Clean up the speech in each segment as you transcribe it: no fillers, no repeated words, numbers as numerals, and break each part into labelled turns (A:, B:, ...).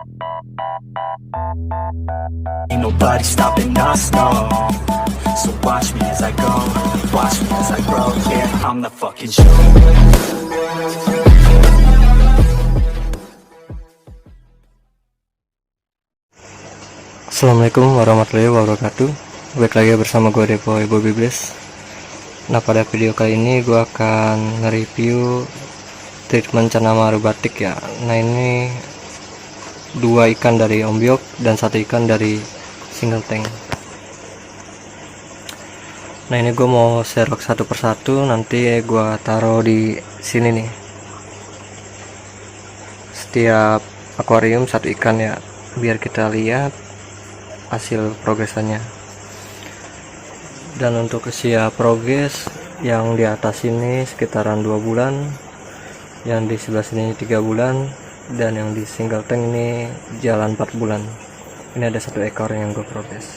A: Ain't nobody stopping us, no. So watch me as I go, watch me as I grow. Yeah, I'm the fucking show.
B: Assalamualaikum warahmatullahi wabarakatuh. Balik lagi bersama gue Depo Bobby Bless. Nah, pada video kali ini gue akan nge-review treatment Cana Maru batik ya. Nah, ini 2 ikan dari ombyok dan 1 ikan dari single tank. Nah, ini gue mau serok satu persatu, nanti gue taruh di sini nih. Setiap akuarium 1 ikan ya, biar kita lihat hasil progresannya. Dan untuk usia progres yang di atas ini sekitaran 2 bulan, yang di sebelah sini 3 bulan, dan yang di single tank ini jalan 4 bulan. Ini ada 1 ekor yang gue progres.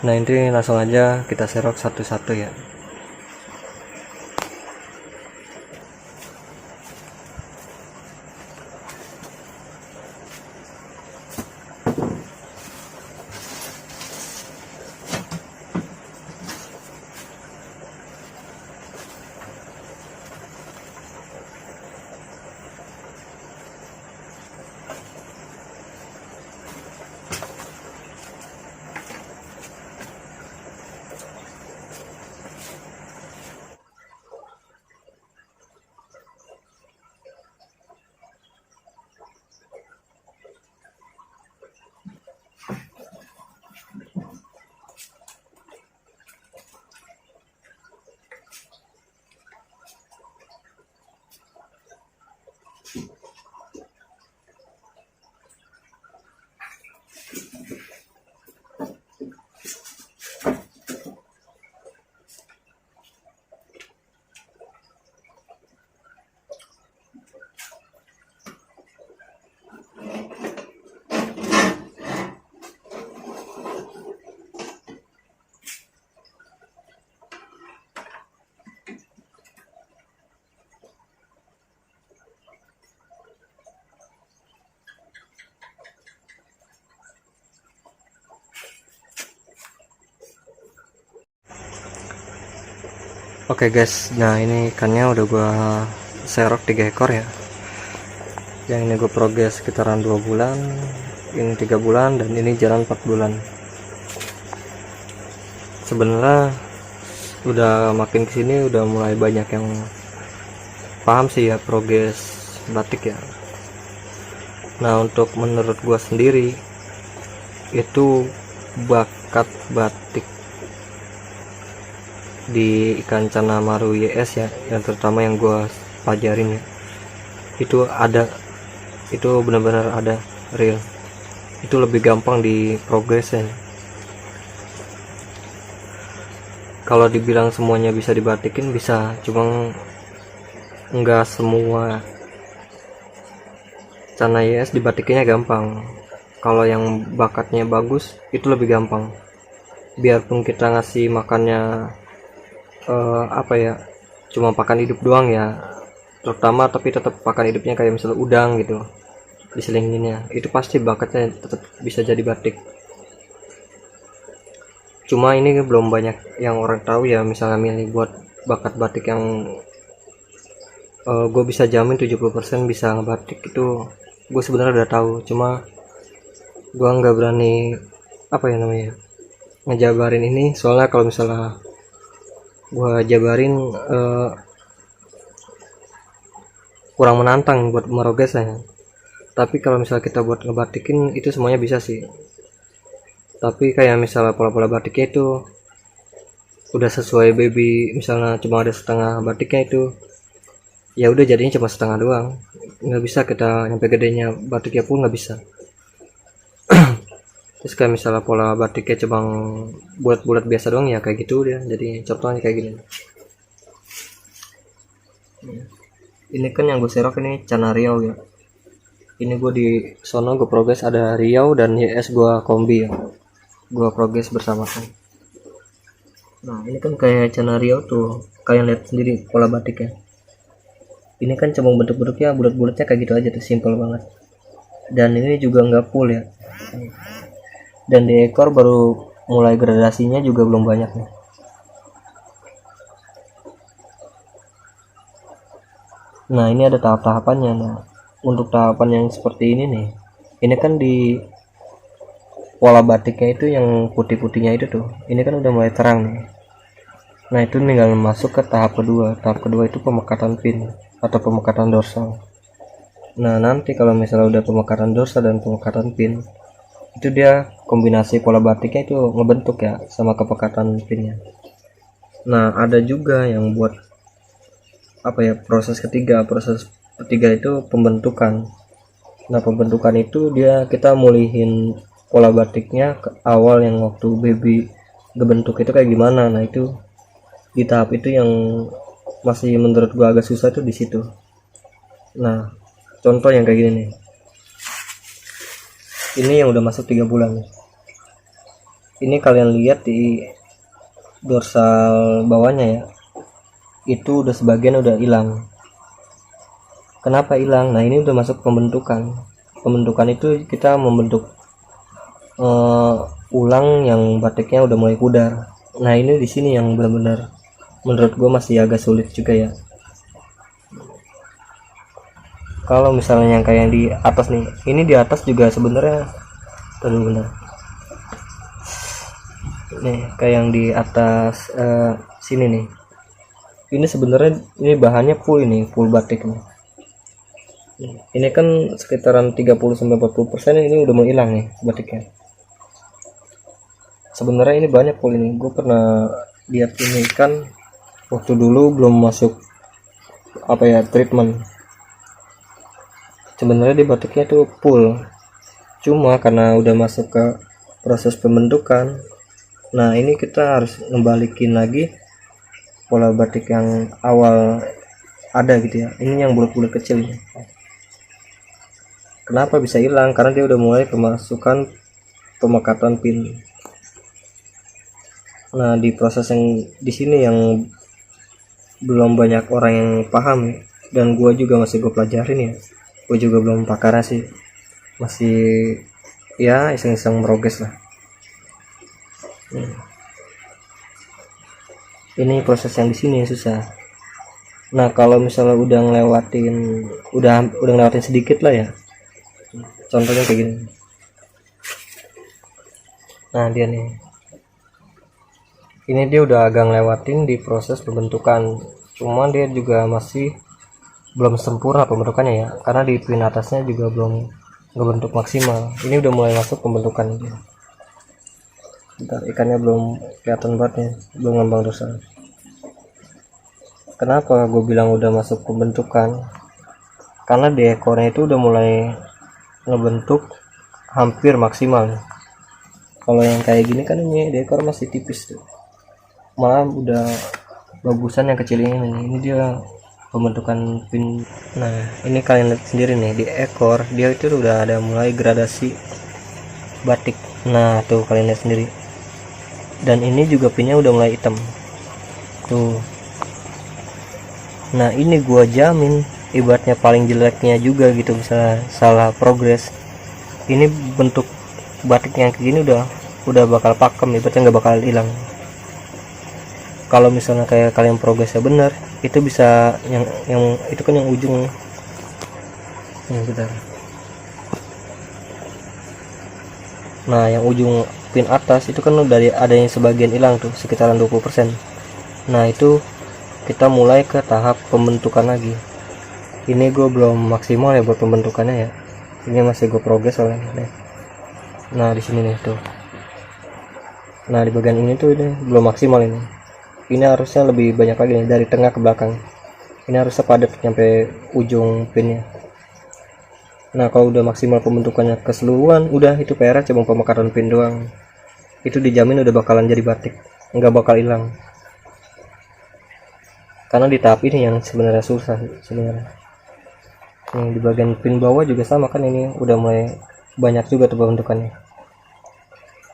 B: Nah, ini langsung aja kita serok satu-satu ya. Oke guys, nah ini ikannya udah gua serok 3 ekor ya. Yang ini gue progres sekitaran 2 bulan, ini 3 bulan, dan ini jalan 4 bulan. Sebenarnya udah makin kesini udah mulai banyak yang paham sih ya progres batik ya. Nah, untuk menurut gua sendiri itu bakat batik di ikan Cana Maru YS ya, yang terutama yang gua pelajarin ya, itu ada, itu benar-benar ada real. Itu lebih gampang di progresnya. Kalau dibilang semuanya bisa dibatikin, bisa, cuma enggak semua Cana YS dibatikinnya gampang. Kalau yang bakatnya bagus itu lebih gampang, biarpun kita ngasih makannya apa ya, cuma pakan hidup doang ya, terutama, tapi tetap pakan hidupnya kayak misalnya udang gitu, diselinginnya, itu pasti bakatnya tetap bisa jadi batik. Cuma ini belum banyak yang orang tahu ya, misalnya milih buat bakat batik yang gue bisa jamin 70% bisa ngebatik, itu gue sebenarnya udah tahu, cuma gue nggak berani apa ya namanya, ngejabarin ini, soalnya kalau misalnya gua jabarin kurang menantang buat merogesnya. Tapi kalau misalnya kita buat ngebatikin itu semuanya bisa sih. Tapi kayak misalnya pola-pola batiknya itu udah sesuai baby, misalnya cuma ada setengah batiknya, itu ya udah jadinya cuma setengah doang, nggak bisa kita nyampe gedenya batiknya pun nggak bisa. Terus kayak misalnya pola batiknya cuma bulat-bulat biasa doang ya, kayak gitu dia. Jadi contohnya kayak gini. Ini kan yang gue serok ini Cana Riau ya. Ini gue di sono gue progres ada Riau dan YS gue kombi ya. Gue progres bersamakan. Nah, ini kan kayak Cana Riau tuh, kalian lihat sendiri pola batiknya. Ini kan cuma bentuk-bentuknya bulat-bulatnya kayak gitu aja tuh, simple banget. dan ini juga nggak full ya, dan di ekor baru mulai gradasinya juga belum banyak nih. Nah ini ada tahap-tahapannya. Nah untuk tahapan yang seperti ini nih, ini kan di pola batiknya itu yang putih-putihnya itu tuh, ini kan udah mulai terang nih. Nah itu tinggal masuk ke tahap kedua. Tahap kedua itu pemekatan pin atau pemekatan dorsal. Nah nanti kalau misalnya udah pemekatan dorsal dan pemekatan pin, itu dia kombinasi pola batiknya itu ngebentuk ya sama kepekatan pinnya. Nah ada juga yang buat apa ya, proses ketiga itu pembentukan. Nah pembentukan itu dia kita mulihin pola batiknya ke awal yang waktu baby ngebentuk itu kayak gimana. Nah itu di tahap itu yang masih menurut gua agak susah tuh di situ. Nah contoh yang kayak gini nih, ini yang udah masuk 3 bulan. Ini kalian lihat di dorsal bawahnya ya, itu udah sebagian udah hilang. Kenapa hilang? Nah ini udah masuk pembentukan. Pembentukan itu kita membentuk ulang yang batiknya udah mulai pudar. Nah ini di sini yang benar-benar menurut gue masih agak sulit juga ya. Kalau misalnya yang kayak yang di atas nih, ini di atas juga sebenarnya benar. Nih kayak yang di atas sini nih, ini sebenarnya ini bahannya full, ini full batik nih. Ini kan sekitaran 30-40% ini udah mau hilang nih batiknya. Sebenarnya ini banyak full ini. Gue pernah lihat ini kan waktu dulu belum masuk apa ya treatment. Sebenarnya di batiknya itu full. Cuma karena udah masuk ke proses pembentukan. Nah, ini kita harus ngembalikin lagi pola batik yang awal ada gitu ya. Ini yang bulat-bulat kecil ini. Kenapa bisa hilang? Karena dia udah mulai kemasukan pemekatan pin. Nah di proses yang di sini yang belum banyak orang yang paham, dan gua juga masih gue pelajarin ya. Gue juga belum pakar sih, masih ya iseng-iseng meroges lah. Ini proses yang di sini yang susah. Nah kalau misalnya udah ngelewatin sedikit lah ya, contohnya kayak gini. Nah dia nih, ini dia udah agak ngelewatin di proses pembentukan, cuman dia juga masih belum sempurna pembentukannya ya, karena di pin atasnya juga belum ngebentuk maksimal. Ini udah mulai masuk pembentukan. Bentar, ikannya belum kelihatan banget nih, belum ngembang dorsal. Kenapa gue bilang udah masuk pembentukan? Karena di ekornya itu udah mulai ngebentuk hampir maksimal. Kalau yang kayak gini kan ini di ekor masih tipis tuh, malah udah bagusan yang kecil ini dia pembentukan pin. Nah ini kalian lihat sendiri nih, di ekor dia itu udah ada mulai gradasi batik. Nah tuh kalian lihat sendiri, dan ini juga pinnya udah mulai hitam tuh. Nah ini gua jamin ibaratnya paling jeleknya juga gitu, bisa salah progres, ini bentuk batiknya kayak gini udah bakal pakem, ibaratnya nggak bakal hilang. Kalau misalnya kayak kalian progresnya bener, itu bisa yang itu kan yang ujung bentar. Nah yang ujung pin atas itu kan udah ada yang sebagian hilang tuh, sekitaran 20%. Nah itu kita mulai ke tahap pembentukan lagi. Ini gue belum maksimal ya buat pembentukannya ya, ini masih gue progres soalnya nih. Nah di sini nih tuh, nah di bagian ini tuh ini belum maksimal ini harusnya lebih banyak lagi nih, dari tengah ke belakang ini harusnya padat sampai ujung pinnya. Nah kalau udah maksimal pembentukannya keseluruhan, udah itu PR cuma pemekaran pin doang, itu dijamin udah bakalan jadi batik, nggak bakal hilang. Karena di tahap ini yang sebenarnya susah sebenarnya. Di bagian pin bawah juga sama kan, ini udah mulai banyak juga tuh pembentukannya.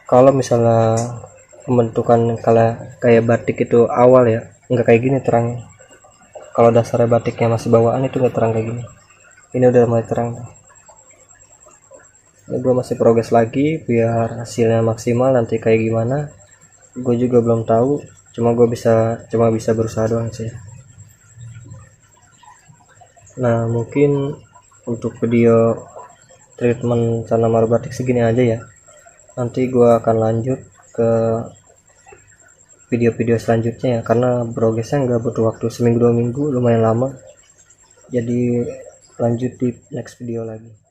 B: Kalau misalnya pembentukan kayak batik itu awal ya, nggak kayak gini terangnya. Kalau dasarnya batiknya masih bawaan itu nggak terang kayak gini, ini udah mulai terang. Gue masih progres lagi biar hasilnya maksimal. Nanti kayak gimana gue juga belum tahu, cuma bisa berusaha doang sih. Nah, mungkin untuk video treatment tanaman batik segini aja ya. Nanti gue akan lanjut ke video-video selanjutnya ya, karena progresnya nggak butuh waktu seminggu 2 minggu, lumayan lama. Jadi lanjut di next video lagi.